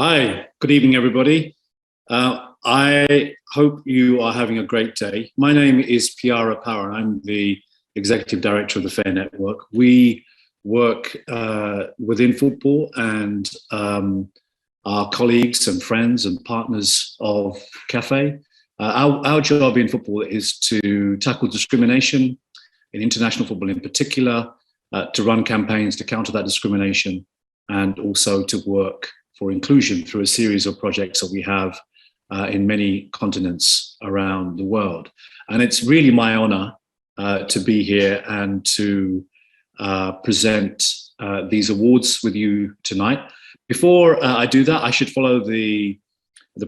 Hi, good evening, everybody. I hope you are having a great day. My name is Piara Powar. I'm the Executive Director of the FAIR Network. We work within football and our colleagues and friends and partners of CAFE. Our job in football is to tackle discrimination, in international football in particular, to run campaigns to counter that discrimination, and also to work for inclusion through a series of projects that we have in many continents around the world. And it's really my honor to be here and to present these awards with you tonight. Before I do that, I should follow the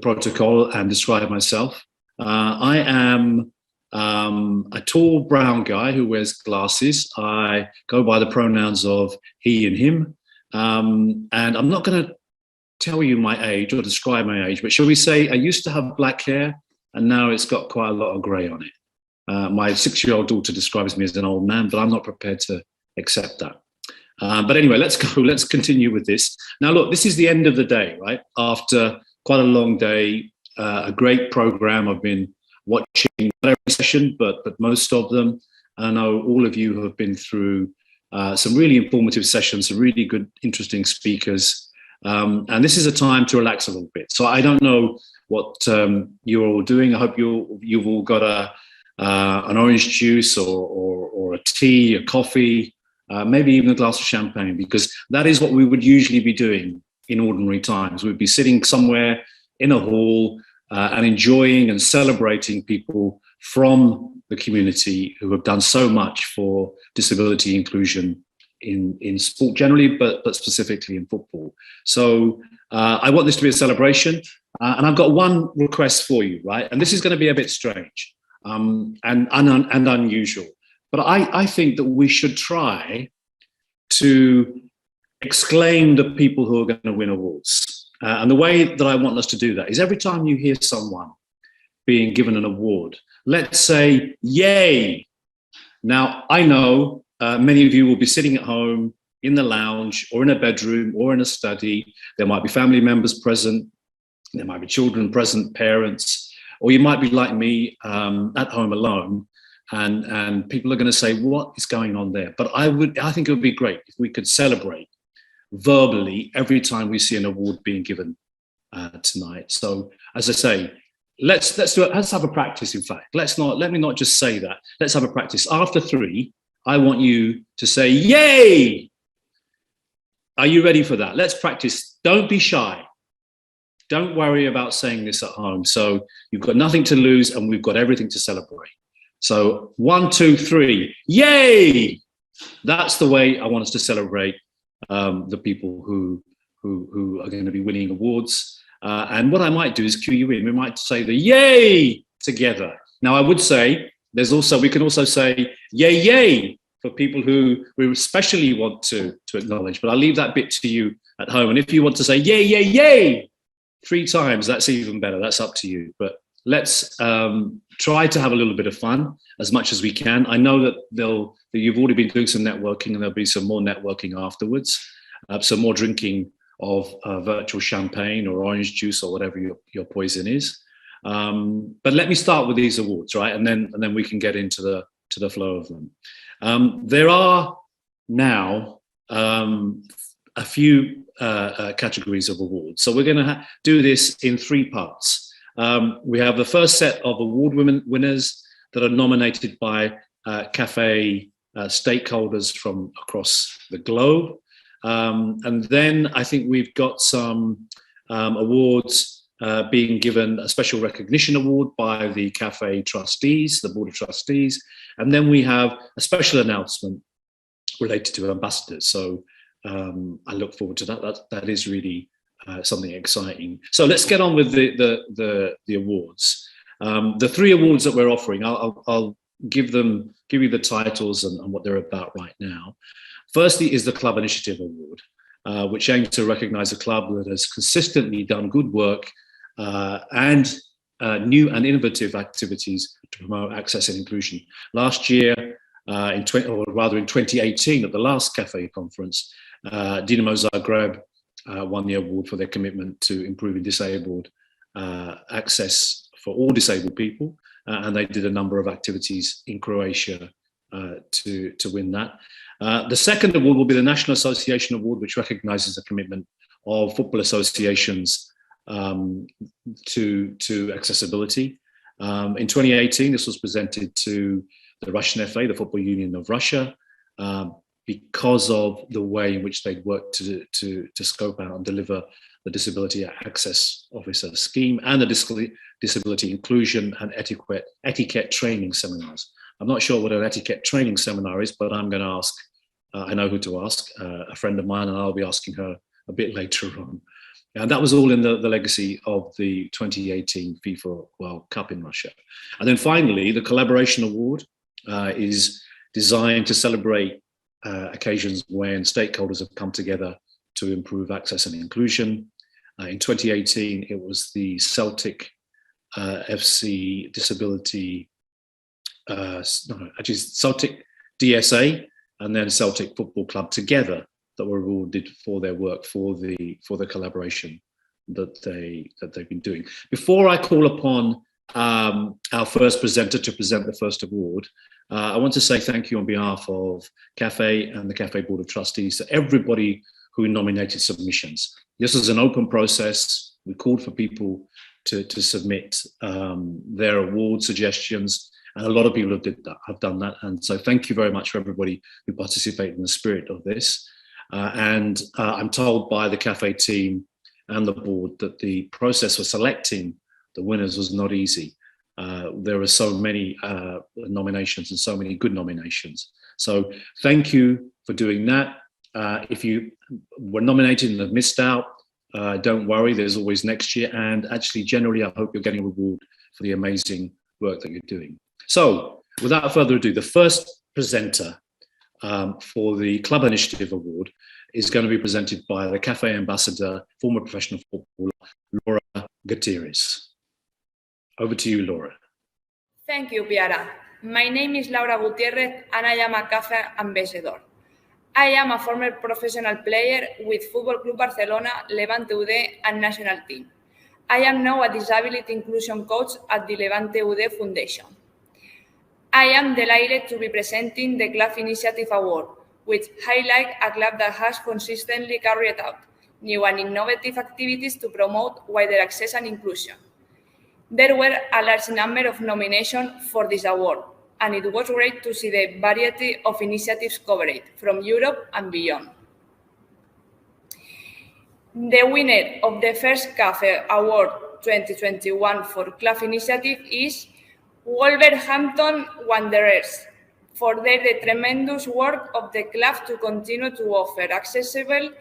protocol and describe myself. I am a tall brown guy who wears glasses. I go by the pronouns of he and him. And I'm not going to tell you my age or describe my age, but shall we say I used to have black hair and now it's got quite a lot of grey on it. My 6-year-old daughter describes me as an old man, but I'm not prepared to accept that. But anyway, let's continue with this. Now look, this is the end of the day, right? After quite a long day, a great program. I've been watching not every session, but most of them. I know all of you have been through some really informative sessions, some really good, interesting speakers. And this is a time to relax a little bit. So I don't know what you're all doing. I hope you've all got an orange juice or a tea, a coffee, maybe even a glass of champagne, because that is what we would usually be doing in ordinary times. We'd be sitting somewhere in a hall and enjoying and celebrating people from the community who have done so much for disability inclusion in sport generally, but specifically in football. So I want this to be a celebration, and I've got one request for you, right? And this is going to be a bit strange and unusual, but I think that we should try to exclaim the people who are going to win awards. And the way that I want us to do that is every time you hear someone being given an award, let's say, yay. Now, I know many of you will be sitting at home in the lounge or in a bedroom or in a study. There might be family members present. There might be children present, parents, or you might be like me at home alone. And people are going to say, what is going on there? But I think it would be great if we could celebrate verbally every time we see an award being given tonight. So as I say, let's do it. Let's have a practice. In fact, let me not just say that. Let's have a practice. After 3, I want you to say, yay! Are you ready for that? Let's practice. Don't be shy. Don't worry about saying this at home. So you've got nothing to lose and we've got everything to celebrate. So 1, 2, 3, yay! That's the way I want us to celebrate the people who are going to be winning awards. And what I might do is cue you in. We might say the yay together. Now I would say, we can also say yay, yay for people who we especially want to acknowledge, but I'll leave that bit to you at home. And if you want to say yay, yay, yay 3 times, that's even better. That's up to you. But let's try to have a little bit of fun as much as we can. I know that you've already been doing some networking and there'll be some more networking afterwards, some more drinking of virtual champagne or orange juice or whatever your poison is. But let me start with these awards, right? And then we can get into the flow of them. There are now a few categories of awards. So we're going to do this in 3 parts. We have the first set of award winners that are nominated by CAFE stakeholders from across the globe. And then I think we've got some awards being given, a special recognition award by the CAFE trustees, the board of trustees. And then we have a special announcement related to ambassadors. So I look forward to that. That is really something exciting. So let's get on with the awards. The 3 awards that we're offering, I'll give you the titles and what they're about right now. Firstly is the Club Initiative Award, which aims to recognize a club that has consistently done good work and new and innovative activities to promote access and inclusion. Last year, in 2018, at the last CAFE conference, Dinamo Zagreb won the award for their commitment to improving disabled access for all disabled people, and they did a number of activities in Croatia to win that. The second award will be the National Association Award, which recognises the commitment of football associations to accessibility. In 2018, this was presented to the Russian FA, the Football Union of Russia, because of the way in which they'd worked to scope out and deliver the Disability Access Officer scheme and the disability inclusion and etiquette training seminars. I'm not sure what an etiquette training seminar is, but I'm going to ask, I know who to ask, a friend of mine, and I'll be asking her a bit later on. And that was all in the legacy of the 2018 FIFA World Cup in Russia. And then finally, the Collaboration Award is designed to celebrate occasions when stakeholders have come together to improve access and inclusion. In 2018, it was the Celtic FC Disability, Celtic DSA and then Celtic Football Club together that were awarded for their work for the collaboration that they've been doing. Before I call upon our first presenter to present the first award, I want to say thank you on behalf of CAFE and the CAFE Board of Trustees to everybody who nominated submissions. This was an open process. We called for people to submit their award suggestions, and a lot of people have done that. And so thank you very much for everybody who participated in the spirit of this. And I'm told by the CAFE team and the board that the process for selecting the winners was not easy. There were so many nominations and so many good nominations. So thank you for doing that. If you were nominated and have missed out, don't worry, there's always next year. And actually, generally, I hope you're getting a reward for the amazing work that you're doing. So without further ado, the first presenter for the Club Initiative Award is going to be presented by the CAFE ambassador, former professional footballer, Laura Gutierrez. Over to you, Laura. Thank you, Piara. My name is Laura Gutierrez and I am a CAFE ambassador. I am a former professional player with Football Club Barcelona, Levante UD and national team. I am now a disability inclusion coach at the Levante UD Foundation. I am delighted to be presenting the Club Initiative Award, which highlights a club that has consistently carried out new and innovative activities to promote wider access and inclusion. There were a large number of nominations for this award, and it was great to see the variety of initiatives covered from Europe and beyond. The winner of the first CAFE Award 2021 for Club Initiative is Wolverhampton Wanderers for the tremendous work of the club to continue to offer accessible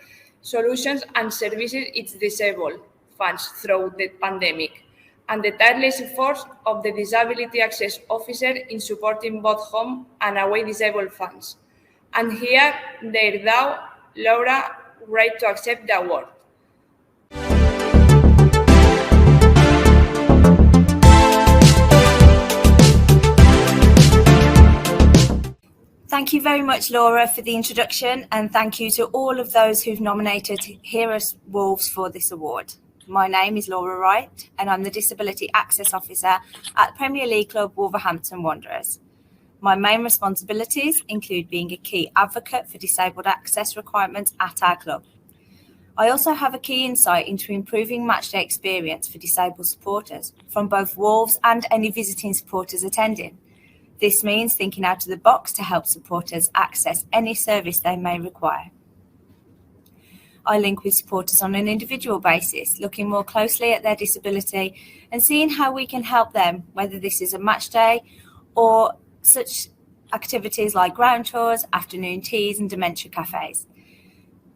solutions and services its disabled fans throughout the pandemic, and the tireless efforts of the Disability Access Officer in supporting both home and away disabled fans. And here, therefore, Laura, right to accept the award. Thank you very much, Laura, for the introduction, and thank you to all of those who've nominated Heroes Wolves for this award. My name is Laura Wright, and I'm the Disability Access Officer at Premier League club Wolverhampton Wanderers. My main responsibilities include being a key advocate for disabled access requirements at our club. I also have a key insight into improving matchday experience for disabled supporters from both Wolves and any visiting supporters attending. This means thinking out of the box to help supporters access any service they may require. I link with supporters on an individual basis, looking more closely at their disability and seeing how we can help them, whether this is a match day or such activities like ground tours, afternoon teas and dementia cafes.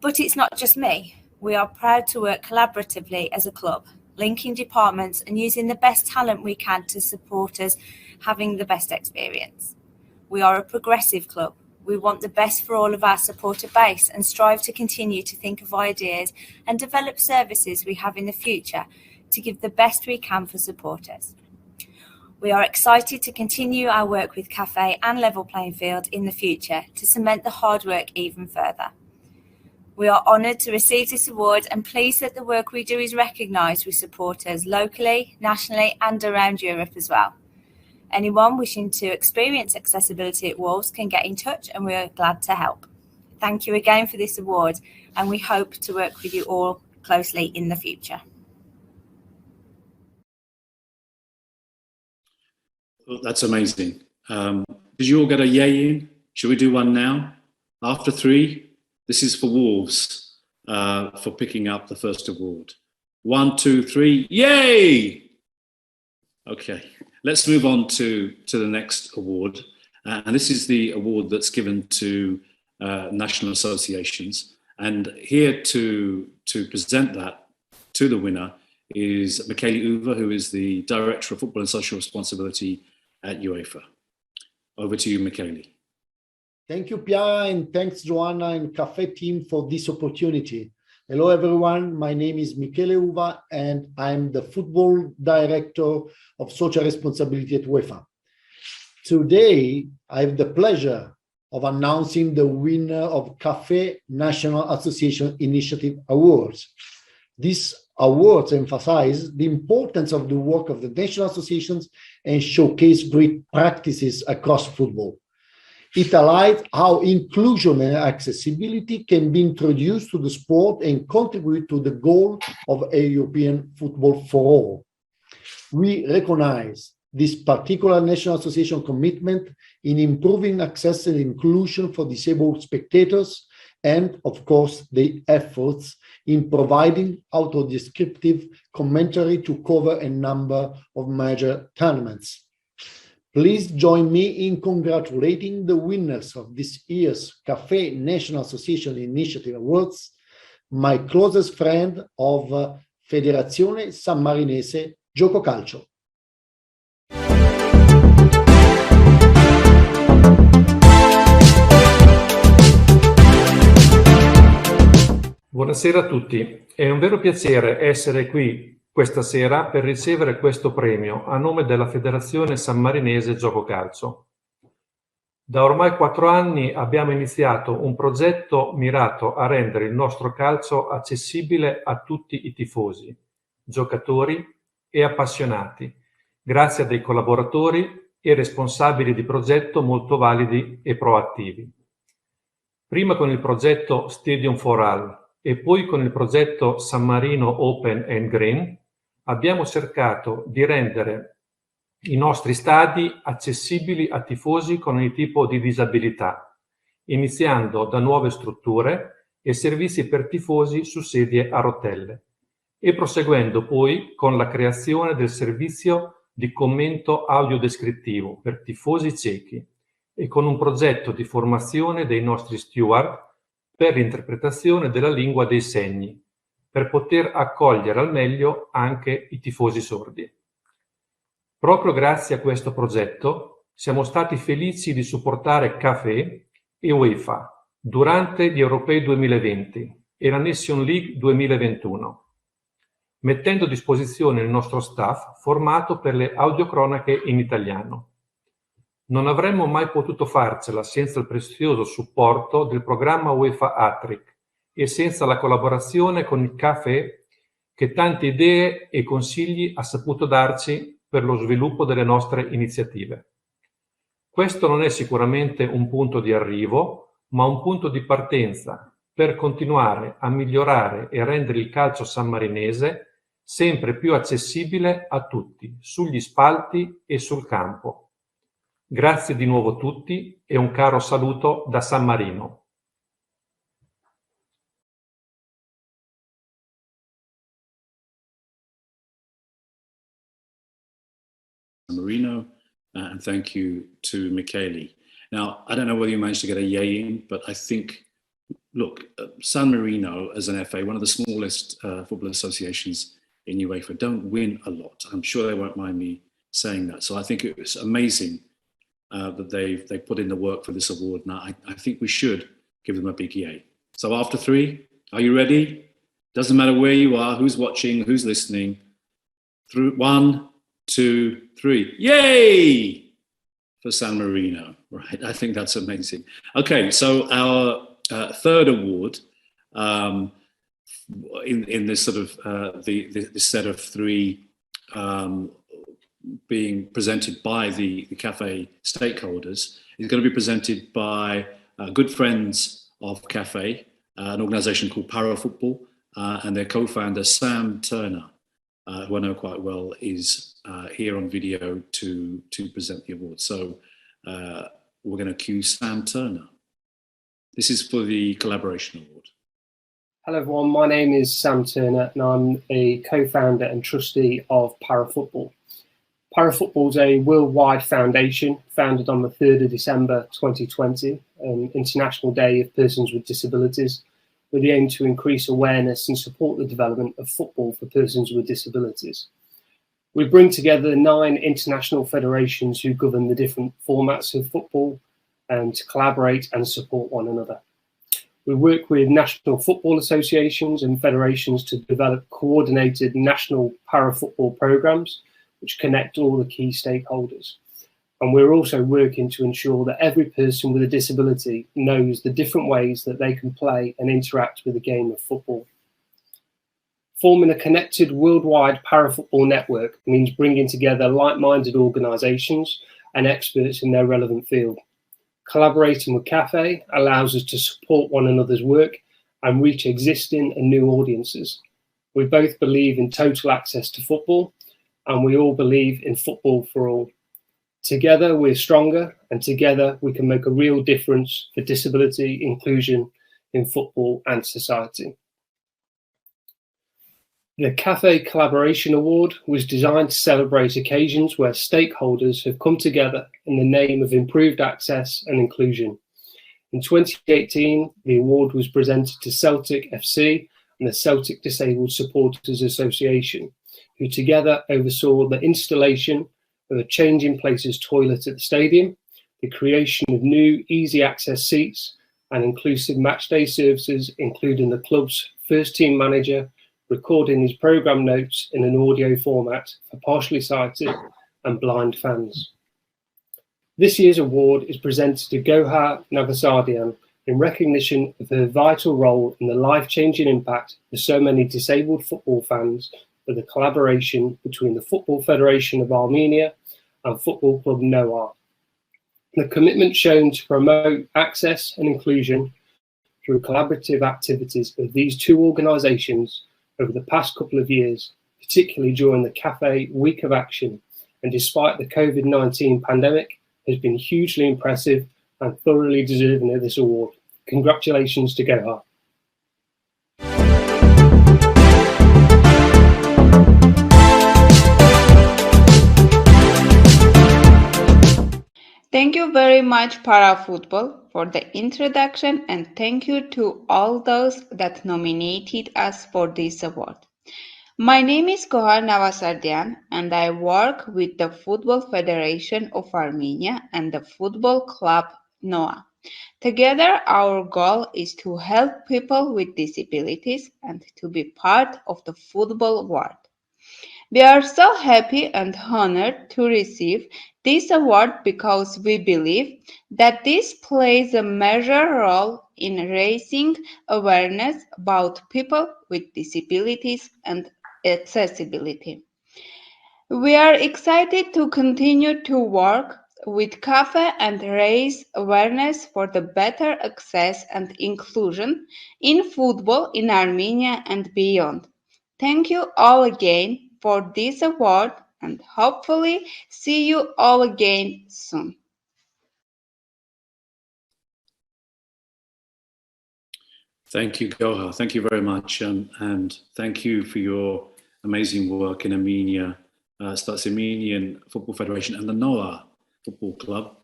But it's not just me. We are proud to work collaboratively as a club, linking departments and using the best talent we can to support us having the best experience. We are a progressive club. We want the best for all of our supporter base and strive to continue to think of ideas and develop services we have in the future to give the best we can for supporters. We are excited to continue our work with CAFE and Level Playing Field in the future to cement the hard work even further. We are honoured to receive this award and pleased that the work we do is recognised with supporters locally, nationally and around Europe as well. Anyone wishing to experience accessibility at Wolves can get in touch and we are glad to help. Thank you again for this award and we hope to work with you all closely in the future. Well, that's amazing. Did you all get a yay in? Should we do one now? After 3, this is for Wolves for picking up the first award. 1, 2, 3, yay! Okay, let's move on to the next award. And this is the award that's given to national associations. And here to present that to the winner is Michele Uva, who is the Director of Football and Social Responsibility at UEFA. Over to you, Michele. Thank you, Piara, and thanks, Joanna and Cafe team for this opportunity. Hello, everyone. My name is Michele Uva, and I'm the Football Director of Social Responsibility at UEFA. Today, I have the pleasure of announcing the winner of Cafe National Association Initiative Awards. These awards emphasize the importance of the work of the national associations and showcase great practices across football. It highlights how inclusion and accessibility can be introduced to the sport and contribute to the goal of a European football for all. We recognize this particular national association commitment in improving access and inclusion for disabled spectators and, of course, the efforts in providing auto-descriptive commentary to cover a number of major tournaments. Please join me in congratulating the winners of this year's Cafe National Association Initiative Awards, my closest friend of Federazione Sammarinese Gioco Calcio. Buonasera a tutti, è un vero piacere essere qui questa sera per ricevere questo premio a nome della Federazione Sammarinese Gioco Calcio. Da ormai 4 anni abbiamo iniziato un progetto mirato a rendere il nostro calcio accessibile a tutti i tifosi, giocatori e appassionati, grazie a dei collaboratori e responsabili di progetto molto validi e proattivi. Prima con il progetto Stadium for All e poi con il progetto San Marino Open and Green abbiamo cercato di rendere i nostri stadi accessibili a tifosi con ogni tipo di disabilità, iniziando da nuove strutture e servizi per tifosi su sedie a rotelle e proseguendo poi con la creazione del servizio di commento audiodescrittivo per tifosi ciechi e con un progetto di formazione dei nostri steward per l'interpretazione della lingua dei segni, per poter accogliere al meglio anche i tifosi sordi. Proprio grazie a questo progetto siamo stati felici di supportare Cafe e UEFA durante gli Europei 2020 e la Nation League 2021, mettendo a disposizione il nostro staff formato per le audiocronache in italiano. Non avremmo mai potuto farcela senza il prezioso supporto del programma UEFA Hattrick e senza la collaborazione con il Cafe che tante idee e consigli ha saputo darci per lo sviluppo delle nostre iniziative. Questo non è sicuramente un punto di arrivo, ma un punto di partenza per continuare a migliorare e rendere il calcio sammarinese sempre più accessibile a tutti, sugli spalti e sul campo. Grazie di nuovo a tutti e un caro saluto da San Marino. Marino, and thank you to Michele. Now, I don't know whether you managed to get a yay in, but I think, look, San Marino as an FA, one of the smallest football associations in UEFA, don't win a lot. I'm sure they won't mind me saying that. So I think it's amazing that they put in the work for this award. Now, I think we should give them a big yay. So after 3, are you ready? Doesn't matter where you are, who's watching, who's listening. Through 1, 2, 3, yay for San Marino, right? I think that's amazing. Okay, so our third award in this sort of this set of three being presented by the cafe stakeholders is going to be presented by good friends of cafe, an organisation called Piara Powar, and their co-founder Sam Turner, who I know quite well, is here on video to present the award. So we're going to cue Sam Turner. This is for the Collaboration Award. Hello everyone, my name is Sam Turner and I'm a co-founder and trustee of Piara Powar. Piara Powar is a worldwide foundation founded on the 3rd of December 2020, an International Day of Persons with Disabilities, with the aim to increase awareness and support the development of football for persons with disabilities. We bring together 9 international federations who govern the different formats of football to collaborate and support one another. We work with national football associations and federations to develop coordinated national para-football programs which connect all the key stakeholders. And we're also working to ensure that every person with a disability knows the different ways that they can play and interact with the game of football. Forming a connected worldwide para-football network means bringing together like-minded organisations and experts in their relevant field. Collaborating with CAFE allows us to support one another's work and reach existing and new audiences. We both believe in total access to football, and we all believe in football for all. Together we're stronger, and together we can make a real difference for disability inclusion in football and society. The CAFE Collaboration Award was designed to celebrate occasions where stakeholders have come together in the name of improved access and inclusion. In 2018, the award was presented to Celtic FC and the Celtic Disabled Supporters Association, who together oversaw the installation of a changing places toilet at the stadium, the creation of new easy access seats and inclusive matchday services, including the club's first team manager recording his programme notes in an audio format for partially sighted and blind fans. This year's award is presented to Goha Navasardian in recognition of her vital role in the life-changing impact for so many disabled football fans for the collaboration between the Football Federation of Armenia and Football Club Noah. The commitment shown to promote access and inclusion through collaborative activities of these two organisations over the past couple of years, particularly during the CAFE Week of Action, and despite the COVID-19 pandemic, has been hugely impressive and thoroughly deserving of this award. Congratulations to Goha. Thank you very much, Para Football, for the introduction, and thank you to all those that nominated us for this award. My name is Goha Navasardian, and I work with the Football Federation of Armenia and the Football Club Noah. Together, our goal is to help people with disabilities and to be part of the football world. We are so happy and honored to receive this award because we believe that this plays a major role in raising awareness about people with disabilities and accessibility. We are excited to continue to work with CAFE and raise awareness for the better access and inclusion in football in Armenia and beyond. Thank you all again for this award, and hopefully see you all again soon. Thank you, Goha. Thank you very much, and thank you for your amazing work in Armenia, Stats Armenian Football Federation and the Noah Football Club,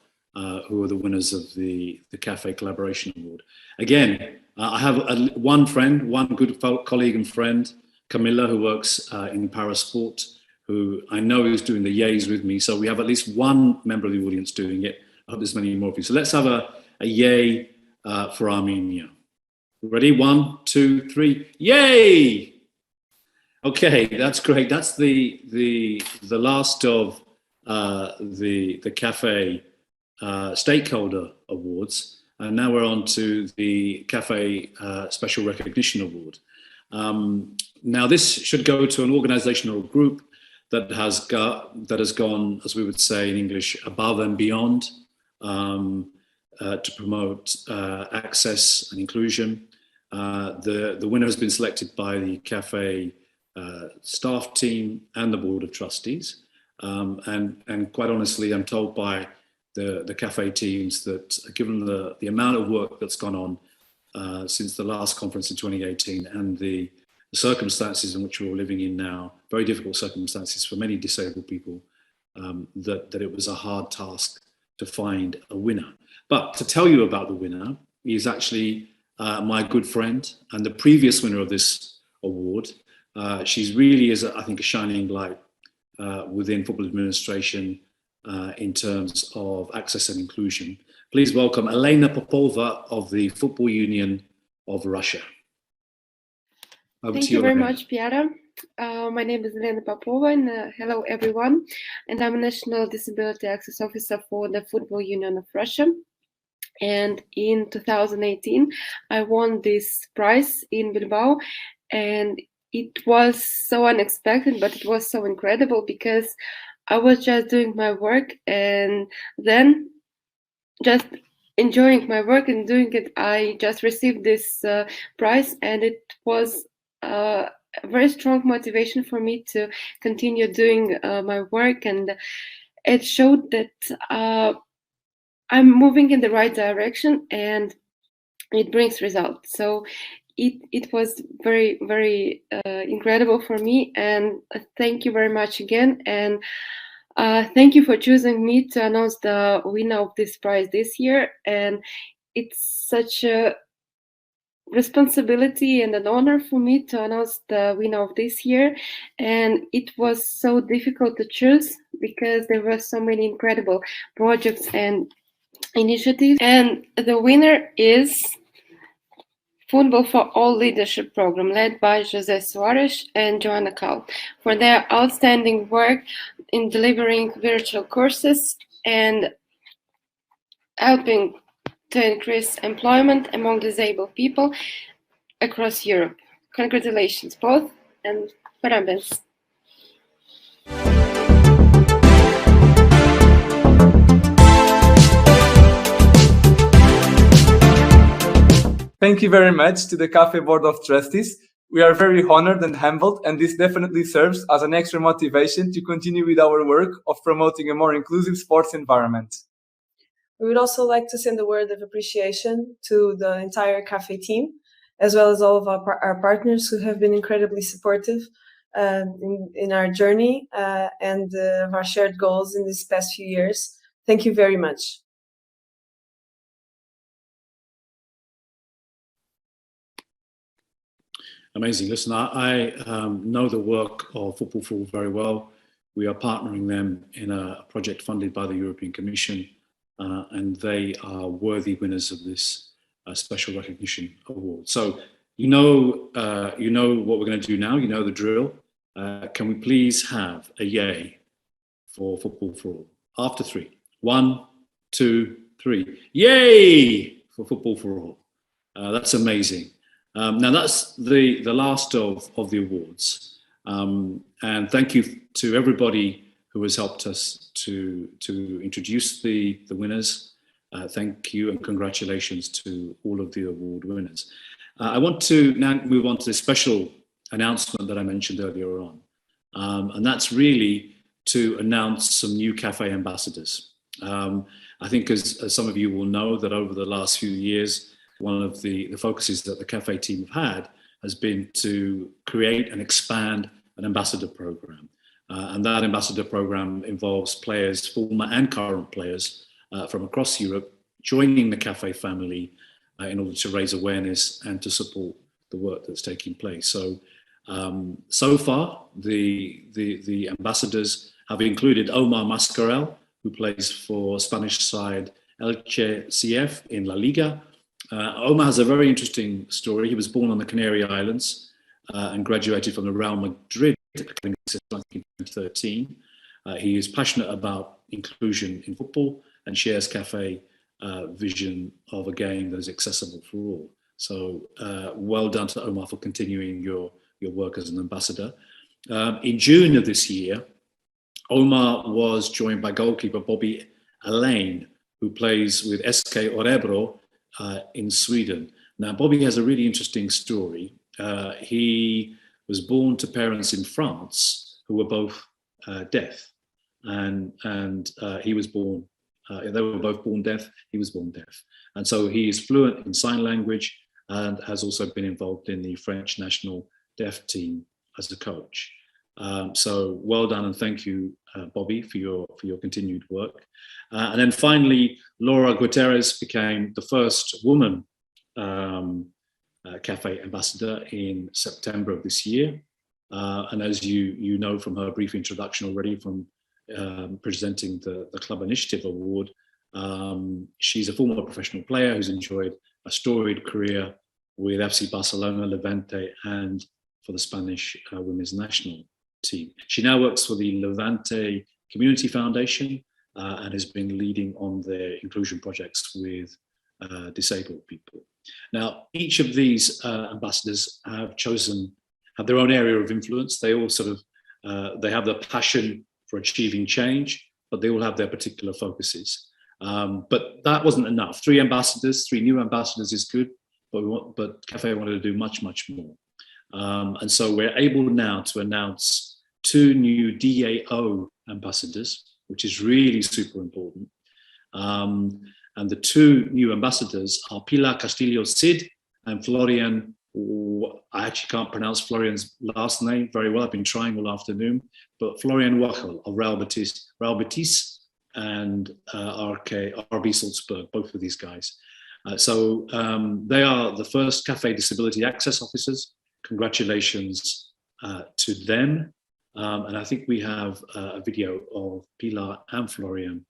who are the winners of the CAFE Collaboration Award. Again, I have one friend, one good colleague and friend, Camilla, who works in Parasport, who I know is doing the yays with me. So we have at least one member of the audience doing it. I hope there's many more of you. So let's have a yay for Armenia. Ready? 1, 2, 3. Yay! Okay, that's great. That's the last of the CAFE Stakeholder Awards. And now we're on to the Cafe Special Recognition Award. Now this should go to an organizational group that has gone, as we would say in English, above and beyond to promote access and inclusion. The winner has been selected by the Cafe staff team and the Board of Trustees. And quite honestly, I'm told by the Cafe teams that given the amount of work that's gone on since the last conference in 2018 and the circumstances in which we're all living in now, very difficult circumstances for many disabled people, that it was a hard task to find a winner. But to tell you about the winner, he is actually my good friend and the previous winner of this award. She's really is, I think, a shining light within football administration in terms of access and inclusion. Please welcome Elena Popova of the Football Union of Russia. Thank you very much, Piara. My name is Elena Popova, and hello everyone. And I'm a National Disability Access Officer for the Football Union of Russia. And in 2018, I won this prize in Bilbao, and it was so unexpected, but it was so incredible because I was just doing my work, and then just enjoying my work and doing it, I just received this prize, and it was a very strong motivation for me to continue doing my work, and it showed that I'm moving in the right direction and it brings results. So it was very, very incredible for me, and thank you very much again, and thank you for choosing me to announce the winner of this prize this year. And it's such a responsibility and an honor for me to announce the winner of this year, and it was so difficult to choose because there were so many incredible projects and initiatives, and the winner is Football for All Leadership Program, led by Jose Suarez and Joanna Cal, for their outstanding work in delivering virtual courses and helping to increase employment among disabled people across Europe. Congratulations both, and parabéns. Thank you very much to the Cafe Board of Trustees. We are very honored and humbled, and this definitely serves as an extra motivation to continue with our work of promoting a more inclusive sports environment. We would also like to send a word of appreciation to the entire Cafe team, as well as all of our partners who have been incredibly supportive in our journey and of our shared goals in these past few years. Thank you very much. Amazing. Listen, I know the work of Football for All very well. We are partnering them in a project funded by the European Commission, and they are worthy winners of this special recognition award. So you know what we're going to do now. You know the drill. Can we please have a yay for Football for All? After three. 1, 2, 3. Yay for Football for All. That's amazing. Now that's the last of the awards, and thank you to everybody who has helped us to introduce the winners. Thank you and congratulations to all of the award winners. I want to now move on to the special announcement that I mentioned earlier on, and that's really to announce some new Cafe ambassadors. I think as some of you will know, that over the last few years, one of the focuses that the Cafe team have had has been to create and expand an ambassador program. And that ambassador program involves players, former and current players from across Europe, joining the Cafe family in order to raise awareness and to support the work that's taking place. So, so far, the ambassadors have included Omar Mascarell, who plays for Spanish side Elche CF in La Liga. Omar has a very interesting story. He was born on the Canary Islands and graduated from the Real Madrid Academy in 2013. He is passionate about inclusion in football and shares Cafe vision of a game that is accessible for all. So well done to Omar for continuing your work as an ambassador. In June of this year, Omar was joined by goalkeeper Bobby Elaine, who plays with SK Orebro in Sweden. Now, Bobby has a really interesting story. He was born to parents in France who were both deaf, and he was born. They were both born deaf. He was born deaf, and so he is fluent in sign language and has also been involved in the French national deaf team as a coach. So well done, and thank you, Bobby, for your continued work. And then finally, Laura Guaterrez became the first woman cafe ambassador in September of this year. And as you know from her brief introduction already, from presenting the Club Initiative Award, she's a former professional player who's enjoyed a storied career with FC Barcelona, Levante, and for the Spanish women's national team. She now works for the Levante Community Foundation and has been leading on their inclusion projects with disabled people. Now, each of these ambassadors have their own area of influence. They all sort of, they have the passion for achieving change, but they all have their particular focuses. But that wasn't enough. 3 new ambassadors is good, but Cafe wanted to do much, much more. And so we're able now to announce 2 new DAO ambassadors, which is really super important. And the 2 new ambassadors are Pilar Castillo Cid and Florian. I actually can't pronounce Florian's last name very well. I've been trying all afternoon, but Florian Wachel of Real Betis and RB Salzburg, both of these guys. So they are the first Cafe Disability Access Officers. Congratulations to them. And I think we have a video of Pilar and Florian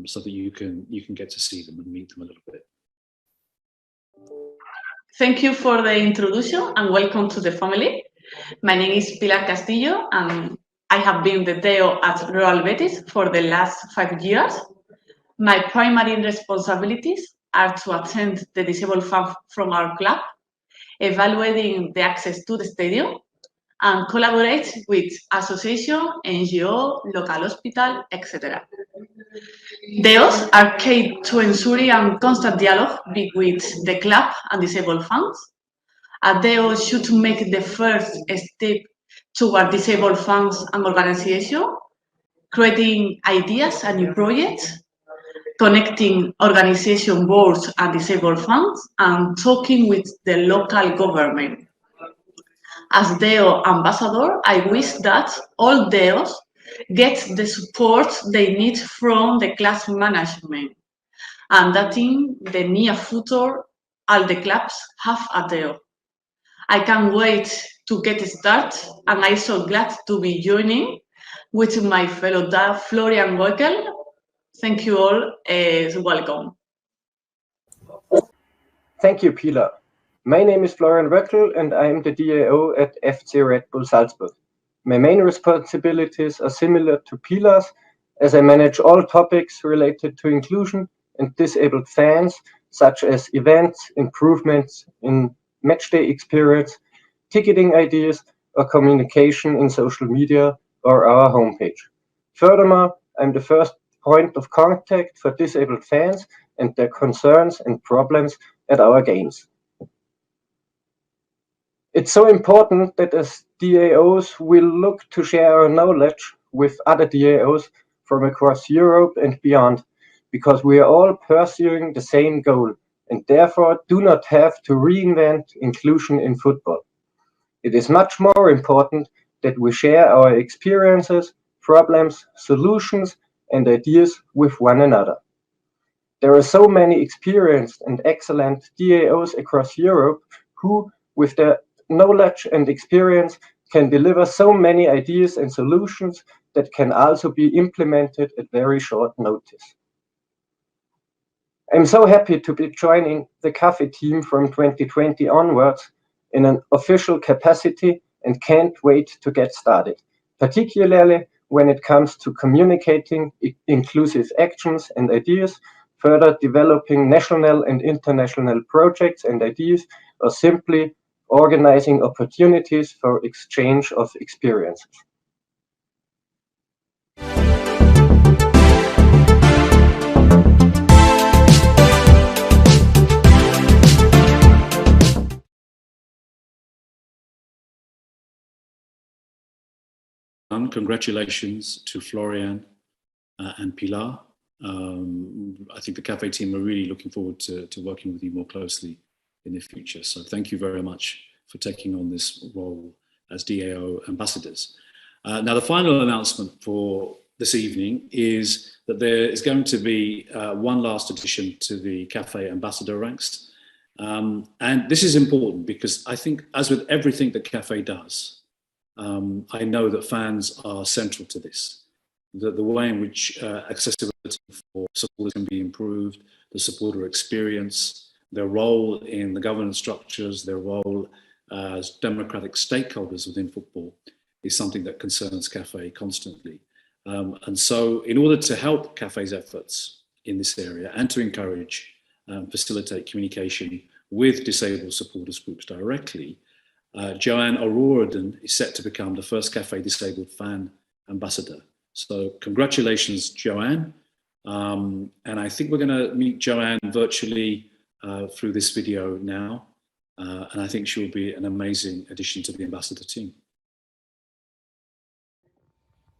so that you can get to see them and meet them a little bit. Thank you for the introduction and welcome to the family. My name is Pilar Castillo and I have been the DAO at Real Betis for the last 5 years. My primary responsibilities are to attend the disabled fans from our club, evaluating the access to the stadium, and collaborate with association, NGO, local hospital, etc. DAOs are key to ensuring a constant dialogue between the club and disabled fans. A DAO should make the first step toward disabled fans and organization, creating ideas and new projects, connecting organization boards and disabled fans, and talking with the local government. As DAO ambassador, I wish that all DAOs get the support they need from the club's management, and that in the near future, all the clubs have a DAO. I can't wait to get started, and I'm so glad to be joining with my fellow DAO, Florian Wachel. Thank you all, welcome. Thank you, Pilar. My name is Florian Wachel and I am the DAO at FC Red Bull Salzburg. My main responsibilities are similar to Pilar's, as I manage all topics related to inclusion and disabled fans, such as events, improvements in matchday experience, ticketing ideas, or communication in social media or our homepage. Furthermore, I'm the first point of contact for disabled fans and their concerns and problems at our games. It's so important that as DAOs we look to share our knowledge with other DAOs from across Europe and beyond, because we are all pursuing the same goal and therefore do not have to reinvent inclusion in football. It is much more important that we share our experiences, problems, solutions, and ideas with one another. There are so many experienced and excellent DAOs across Europe who, with their knowledge and experience, can deliver so many ideas and solutions that can also be implemented at very short notice. I'm so happy to be joining the CAFE team from 2020 onwards in an official capacity and can't wait to get started, particularly when it comes to communicating inclusive actions and ideas further developing national and international projects and ideas, or simply organizing opportunities for exchange of experiences. Congratulations to Florian and Pilar. I think the CAFE team are really looking forward to working with you more closely in the future. So thank you very much for taking on this role as DAO ambassadors. Now, the final announcement for this evening is that there is going to be one last addition to the CAFE ambassador ranks. And this is important because I think, as with everything that CAFE does, I know that fans are central to this. The way in which accessibility for supporters can be improved, the supporter experience, their role in the governance structures, their role as democratic stakeholders within football is something that concerns CAFE constantly. And so in order to help CAFE's efforts in this area and to encourage and facilitate communication with disabled supporters groups directly, Joanne O'Rourke is set to become the first CAFE disabled fan ambassador. So congratulations, Joanne. And I think we're going to meet Joanne virtually through this video now. And I think she'll be an amazing addition to the ambassador team.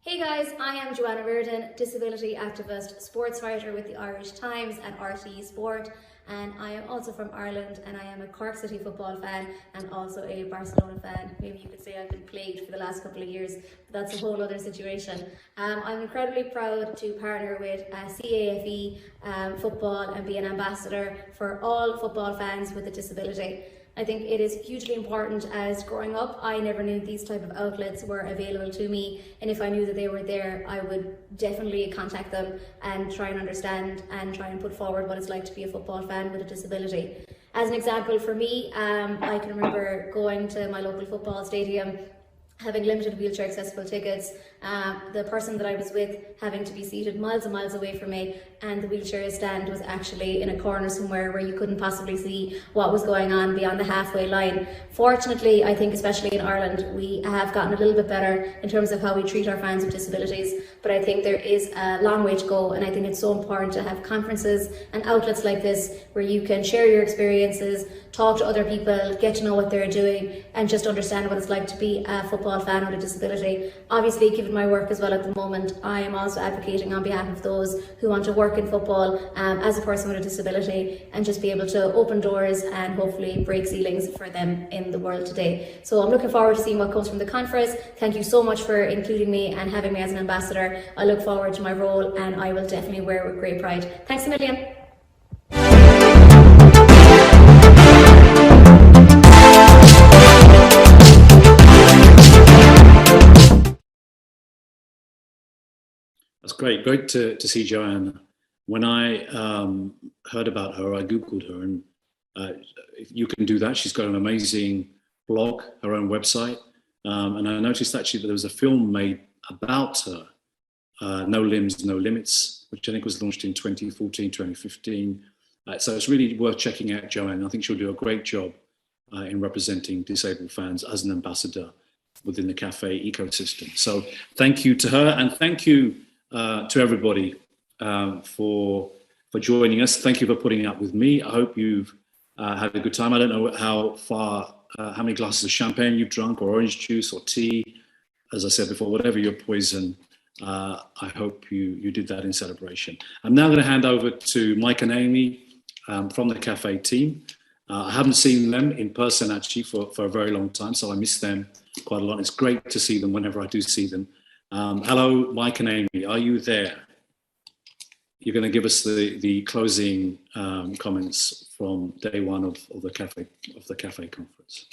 Hey guys, I am Joanna Reardon, disability activist, sports writer with the Irish Times and RTE Sport, and I am also from Ireland, and I am a Cork City football fan and also a Barcelona fan. Maybe you could say I've been plagued for the last couple of years, but that's a whole other situation. I'm incredibly proud to partner with CAFE Football and be an ambassador for all football fans with a disability. I think it is hugely important, as growing up, I never knew these type of outlets were available to me, and if I knew that they were there, I would definitely contact them and try and understand and try and put forward what it's like to be a football fan with a disability. As an example for me, I can remember going to my local football stadium, having limited wheelchair accessible tickets, the person that I was with having to be seated miles and miles away from me, and the wheelchair stand was actually in a corner somewhere where you couldn't possibly see what was going on beyond the halfway line. Fortunately, I think especially in Ireland, we have gotten a little bit better in terms of how we treat our fans with disabilities, but I think there is a long way to go, and I think it's so important to have conferences and outlets like this where you can share your experiences, talk to other people, get to know what they're doing, and just understand what it's like to be a football fan with a disability. Obviously, given my work as well at the moment, I am also advocating on behalf of those who want to work in football as a person with a disability and just be able to open doors and hopefully break ceilings for them in the world today. So I'm looking forward to seeing what comes from the conference. Thank you so much for including me and having me as an ambassador. I look forward to my role, and I will definitely wear it with great pride. Thanks a million. That's great. Great to see Joanne. When I heard about her, I Googled her, and you can do that. She's got an amazing blog, her own website. And I noticed actually that there was a film made about her, No Limbs, No Limits, which I think was launched in 2014, 2015. So it's really worth checking out Joanne. I think she'll do a great job in representing disabled fans as an ambassador within the CAFE ecosystem. So thank you to her, and thank you to everybody for joining us. Thank you for putting up with me. I hope you've had a good time. I don't know how many glasses of champagne you've drunk, or orange juice, or tea. As I said before, whatever your poison, I hope you did that in celebration. I'm now going to hand over to Mike and Amy from the CAFE team. I haven't seen them in person actually for a very long time, so I miss them quite a lot. It's great to see them whenever I do see them. Hello, Mike and Amy, are you there? You're going to give us the closing comments from day one of the CAFE conference.